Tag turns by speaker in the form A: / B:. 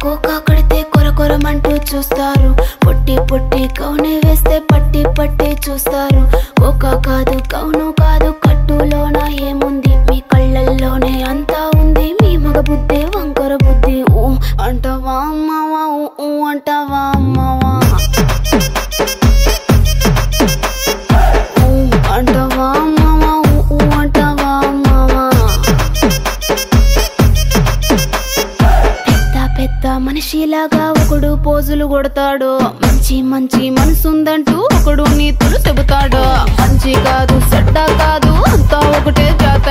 A: Cocoa కడితే కొరకొరమంటూ చూస్తారు, పొట్టి పొట్టి కౌనే వేస్తే పట్టి పట్టి చూస్తారు. కోకా కాదు కౌను కాదు, కట్టులోన ఏముంది, మీ కళ్ళల్లోనే అంతా ఉంది, మీ మగ బుద్ధి వంకర బుద్ధి. ఊ అంటావా అమ్మావా, ఊ అంటావా అమ్మావా, ఊ అంటావా అమ్మావా, ఊ అంటావా అమ్మావా. పెద్ద మనిషిలాగా ఒకడు పోజులు కొడతాడు, మంచి మంచి మనసుందంటూ ఒకడు నీతులు చెబుతాడు. మంచి కాదు చెడ్డ కాదు అంతా ఒకటే జాతి.